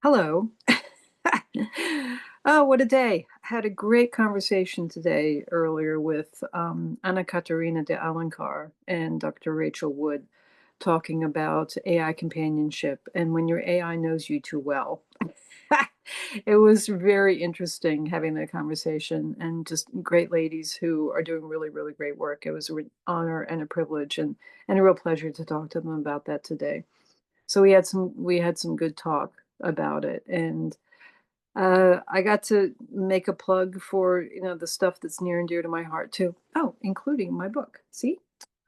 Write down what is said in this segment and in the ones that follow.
Hello. Oh, what a day. Had a great conversation today earlier with Anna Katerina de Alencar and Dr. Rachel Wood talking about AI companionship and when your AI knows you too well. It was very interesting having that conversation and just great ladies who are doing really, really great work. It was an honor and a privilege and a real pleasure to talk to them about that today. So we had some good talk about it, and I got to make a plug for the stuff that's near and dear to my heart too. Oh, including my book. See,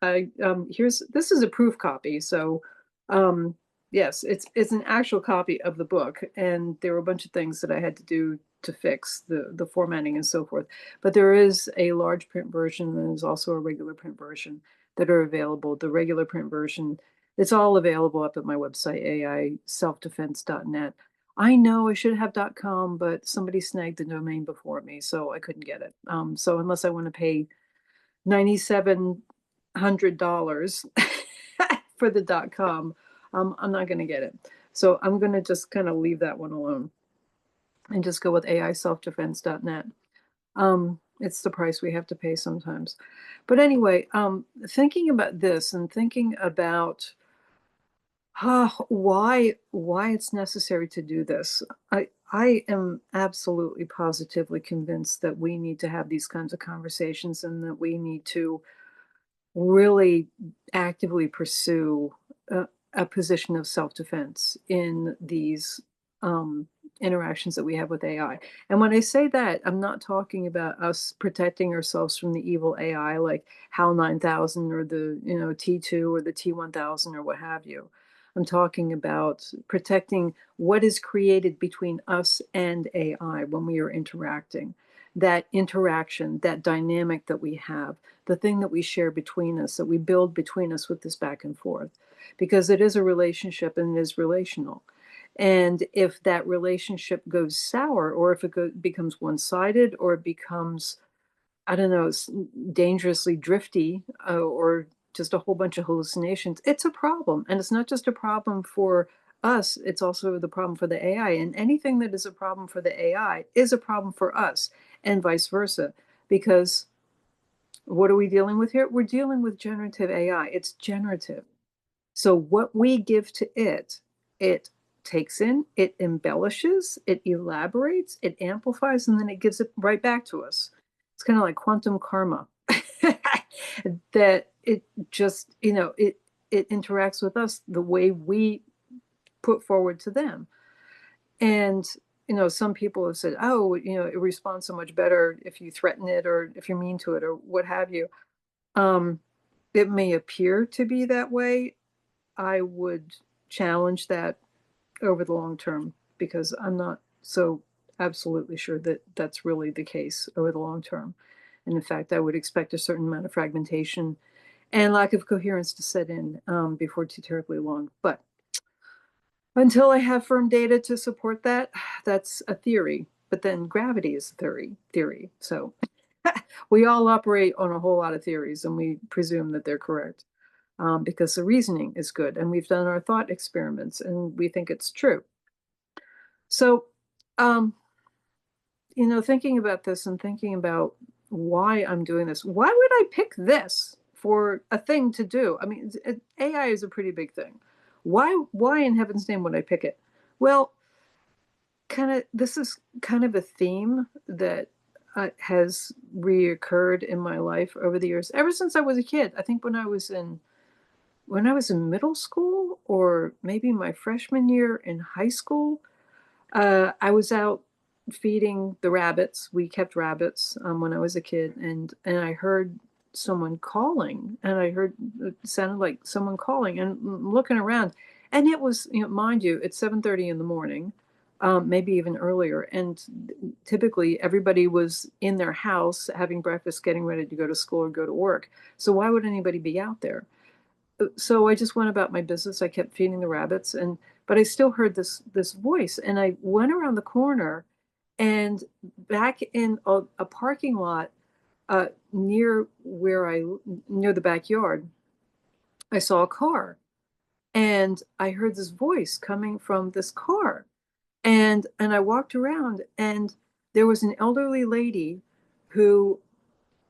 I here's this is a proof copy, so um, yes, it's an actual copy of the book, and there were a bunch of things that I had to do to fix the formatting and so forth. But there is a large print version, and there's also a regular print version that are available. The regular print version, it's all available up at my website, aiselfdefense.net. I know I should have .com, but somebody snagged the domain before me, so I couldn't get it. So unless I want to pay $9,700 for the .com, I'm not going to get it. So I'm going to just kind of leave that one alone and just go with aiselfdefense.net. It's the price we have to pay sometimes. But anyway, thinking about this and thinking about why it's necessary to do this. I am absolutely positively convinced that we need to have these kinds of conversations and that we need to really actively pursue a position of self-defense in these interactions that we have with AI. And when I say that, I'm not talking about us protecting ourselves from the evil AI like HAL 9000 or the T2 or the T1000 or what have you. I'm talking about protecting what is created between us and AI when we are interacting. That interaction, that dynamic that we have, the thing that we share between us, that we build between us with this back and forth, because it is a relationship and it is relational. And if that relationship goes sour, or if becomes one sided, or it becomes, I don't know, dangerously drifty, or just a whole bunch of hallucinations, it's a problem. And it's not just a problem for us, it's also the problem for the AI. And anything that is a problem for the AI is a problem for us, and vice versa. Because what are we dealing with here? We're dealing with generative AI. It's generative. So what we give to it, it takes in, it embellishes, it elaborates, it amplifies, and then it gives it right back to us. It's kind of like quantum karma. That it just, it interacts with us the way we put forward to them. And some people have said, oh, it responds so much better if you threaten it or if you're mean to it or what have you. Um, it may appear to be that way. I would challenge that over the long term because I'm not so absolutely sure that that's really the case over the long term. And in fact, I would expect a certain amount of fragmentation and lack of coherence to set in before too terribly long. But until I have firm data to support that, that's a theory. But then gravity is a theory. So we all operate on a whole lot of theories and we presume that they're correct because the reasoning is good and we've done our thought experiments and we think it's true. So, um, thinking about this and thinking about why I'm doing this, why would I pick this for a thing to do? I mean, AI is a pretty big thing. Why in heaven's name would I pick it? Well, this is kind of a theme that has reoccurred in my life over the years, ever since I was a kid. I think when I was in middle school or maybe my freshman year in high school, I was out feeding the rabbits. We kept rabbits when I was a kid, and I heard someone calling, and I heard it sounded like someone calling, and looking around, and it was, mind you, it's 7:30 in the morning, maybe even earlier, and typically everybody was in their house having breakfast, getting ready to go to school or go to work. So why would anybody be out there? So I just went about my business. I kept feeding the rabbits, and but I still heard this voice, and I went around the corner, and back in a parking lot near near the backyard, I saw a car, and I heard this voice coming from this car, And I walked around, and there was an elderly lady who,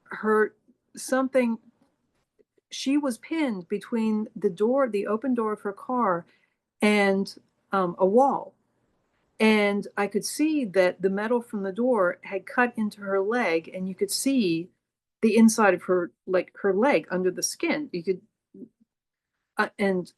her something, she was pinned between the door, the open door of her car, and a wall. And I could see that the metal from the door had cut into her leg, and you could see the inside of her, like her leg under the skin. You could, and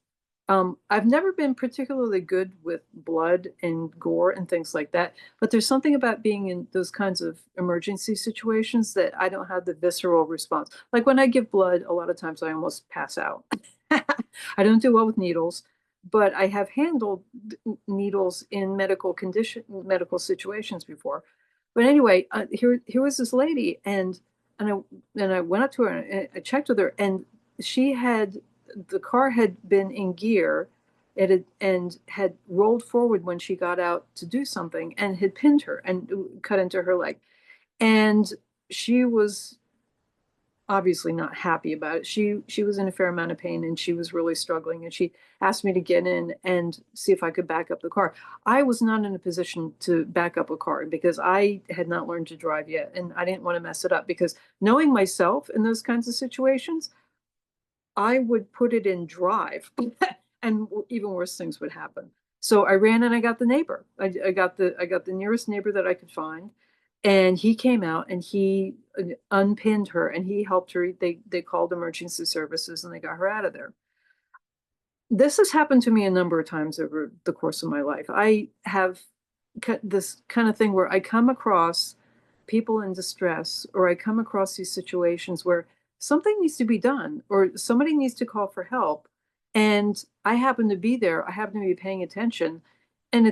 I've never been particularly good with blood and gore and things like that, but there's something about being in those kinds of emergency situations that I don't have the visceral response. Like when I give blood, a lot of times I almost pass out. I don't do well with needles, but I have handled needles in medical situations before. But anyway, here was this lady, and I went up to her and I checked with her, and she had, the car had been in gear. It had, and had rolled forward when she got out to do something, and had pinned her and cut into her leg. And she was obviously not happy about it. She was in a fair amount of pain, and she was really struggling, and she asked me to get in and see if I could back up the car. I was not in a position to back up a car because I had not learned to drive yet, and I didn't want to mess it up, because knowing myself in those kinds of situations, I would put it in drive and even worse things would happen. So I ran and I got the neighbor. I got the nearest neighbor that I could find, and he came out and he unpinned her and he helped her. They called emergency services and they got her out of there. This has happened to me a number of times over the course of my life. I have this kind of thing where I come across people in distress, or I come across these situations where something needs to be done, or somebody needs to call for help. And I happen to be there, I happen to be paying attention. And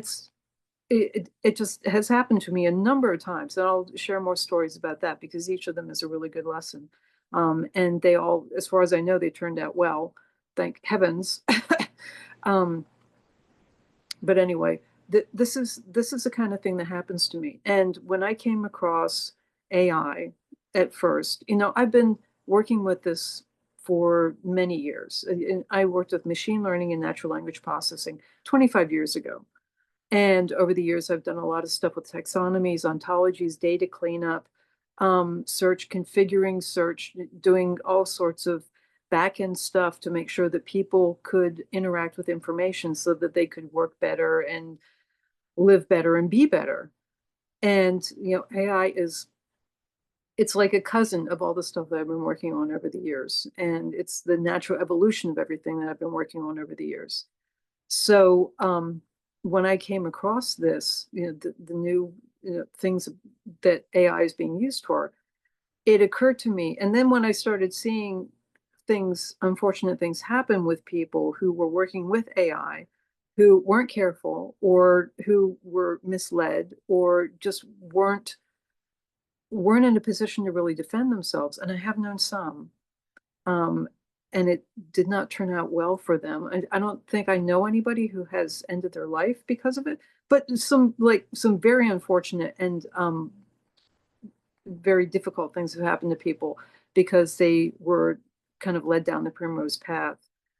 it just has happened to me a number of times. And I'll share more stories about that because each of them is a really good lesson. And they all, as far as I know, they turned out well, thank heavens. um, but anyway, this is the kind of thing that happens to me. And when I came across AI at first, I've been working with this for many years. And I worked with machine learning and natural language processing 25 years ago. And over the years, I've done a lot of stuff with taxonomies, ontologies, data cleanup, search, configuring search, doing all sorts of back end stuff to make sure that people could interact with information so that they could work better and live better and be better. And, AI is, it's like a cousin of all the stuff that I've been working on over the years. And it's the natural evolution of everything that I've been working on over the years. So when I came across this, the new things that AI is being used for, it occurred to me. And then when I started seeing things, unfortunate things happen with people who were working with AI, who weren't careful, or who were misled, or just weren't in a position to really defend themselves. And I have known some, um, and it did not turn out well for them. I don't think I know anybody who has ended their life because of it, but some very unfortunate and very difficult things have happened to people because they were kind of led down the primrose path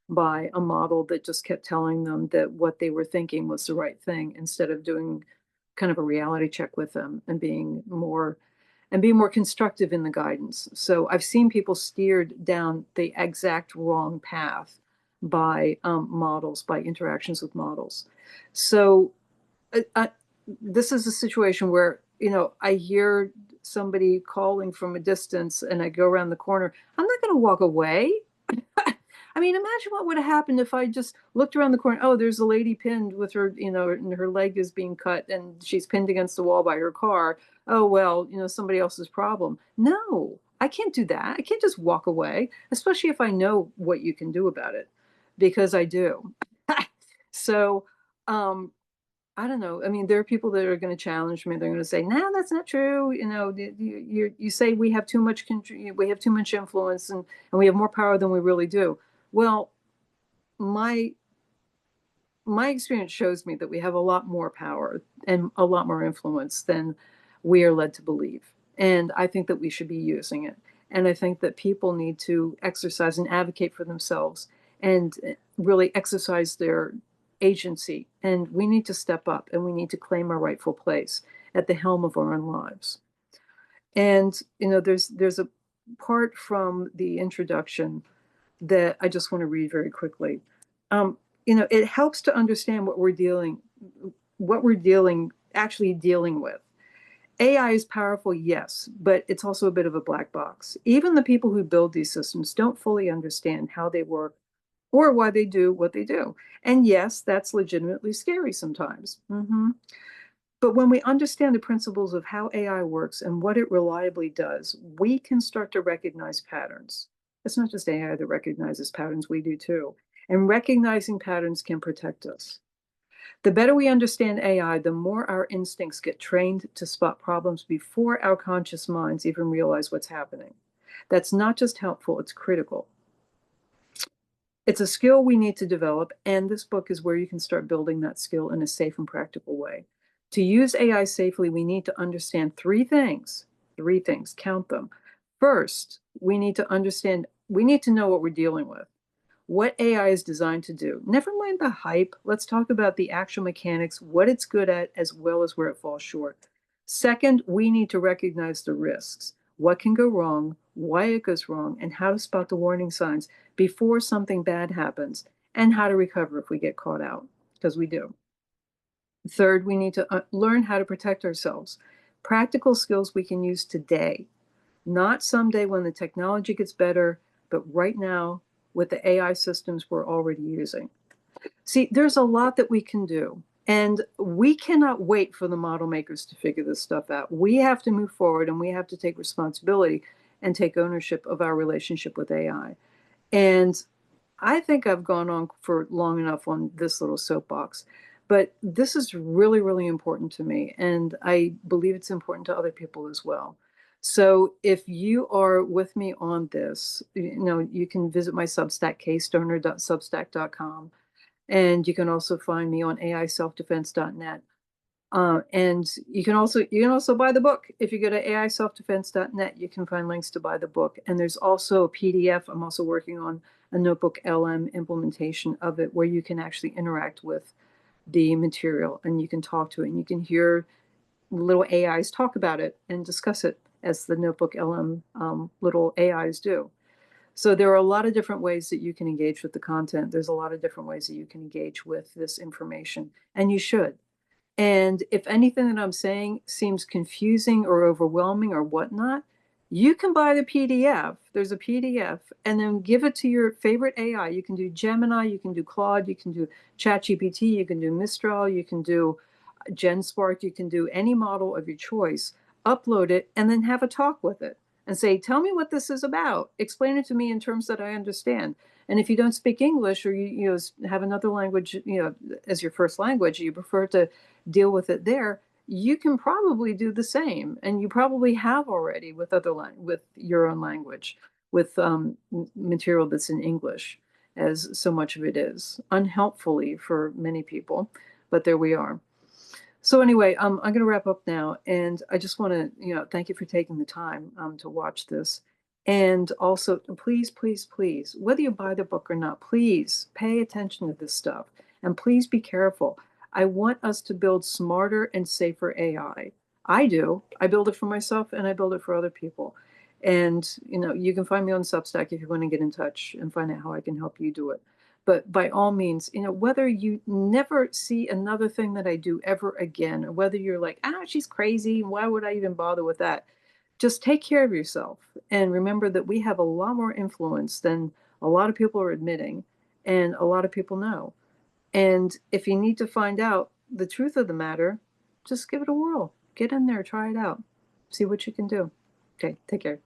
by a model that just kept telling them that what they were thinking was the right thing, instead of doing kind of a reality check with them and being more constructive in the guidance. So I've seen people steered down the exact wrong path by models, by interactions with models. So this is a situation where, I hear somebody calling from a distance and I go around the corner. I'm not going to walk away. I mean, imagine what would have happened if I just looked around the corner. Oh, there's a lady pinned with her, and her leg is being cut and she's pinned against the wall by her car. Oh, well, somebody else's problem. No, I can't do that. I can't just walk away, especially if I know what you can do about it, because I do. So, um, I don't know. I mean, there are people that are going to challenge me. They're going to say, "No, that's not true." You say we have too much we have too much influence, and we have more power than we really do. Well, my my experience shows me that we have a lot more power and a lot more influence than we are led to believe. And I think that we should be using it. And I think that people need to exercise and advocate for themselves, and really exercise their agency, and we need to step up and we need to claim our rightful place at the helm of our own lives. And, there's a part from the introduction that I just want to read very quickly. It helps to understand actually dealing with. AI is powerful, yes, but it's also a bit of a black box. Even the people who build these systems don't fully understand how they work or why they do what they do. And yes, that's legitimately scary sometimes. But when we understand the principles of how AI works and what it reliably does, we can start to recognize patterns. It's not just AI that recognizes patterns, we do too. And recognizing patterns can protect us. The better we understand AI, the more our instincts get trained to spot problems before our conscious minds even realize what's happening. That's not just helpful, it's critical. It's a skill we need to develop, and this book is where you can start building that skill in a safe and practical way. To use AI safely, we need to understand three things. Three things, count them. First, we need to know what we're dealing with, what AI is designed to do. Never mind the hype. Let's talk about the actual mechanics, what it's good at, as well as where it falls short. Second, we need to recognize the risks, what can go wrong, why it goes wrong, and how to spot the warning signs before something bad happens, and how to recover if we get caught out, because we do. Third, we need to learn how to protect ourselves. Practical skills we can use today, not someday when the technology gets better, but right now with the AI systems we're already using. See, there's a lot that we can do, and we cannot wait for the model makers to figure this stuff out. We have to move forward and we have to take responsibility and take ownership of our relationship with AI. And I think I've gone on for long enough on this little soapbox, but this is really, really important to me, and I believe it's important to other people as well. So if you are with me on this, you can visit my Substack, kstoner.substack.com, and you can also find me on aiselfdefense.net. And you can also buy the book. If you go to aiselfdefense.net, you can find links to buy the book. And there's also a PDF. I'm also working on a Notebook LM implementation of it where you can actually interact with the material and you can talk to it and you can hear little AIs talk about it and discuss it as the Notebook LM little AIs do. So there are a lot of different ways that you can engage with the content. There's a lot of different ways that you can engage with this information, and you should. And if anything that I'm saying seems confusing or overwhelming or whatnot, you can buy the PDF. There's a PDF, and then give it to your favorite AI. You can do Gemini, you can do Claude, you can do ChatGPT, you can do Mistral, you can do GenSpark, you can do any model of your choice, upload it, and then have a talk with it and say, tell me what this is about. Explain it to me in terms that I understand. And if you don't speak English or you have another language, as your first language, you prefer to deal with it there, you can probably do the same. And you probably have already with with your own language, with material that's in English, as so much of it is, unhelpfully for many people, but there we are. So anyway, I'm going to wrap up now, and I just want to, thank you for taking the time to watch this. And also, please, please, please, whether you buy the book or not, please pay attention to this stuff, and please be careful. I want us to build smarter and safer AI. I do. I build it for myself, and I build it for other people. And you can find me on Substack if you want to get in touch and find out how I can help you do it. But by all means, whether you never see another thing that I do ever again, or whether you're like, she's crazy, why would I even bother with that? Just take care of yourself and remember that we have a lot more influence than a lot of people are admitting and a lot of people know. And if you need to find out the truth of the matter, just give it a whirl. Get in there, try it out, see what you can do. Okay, take care.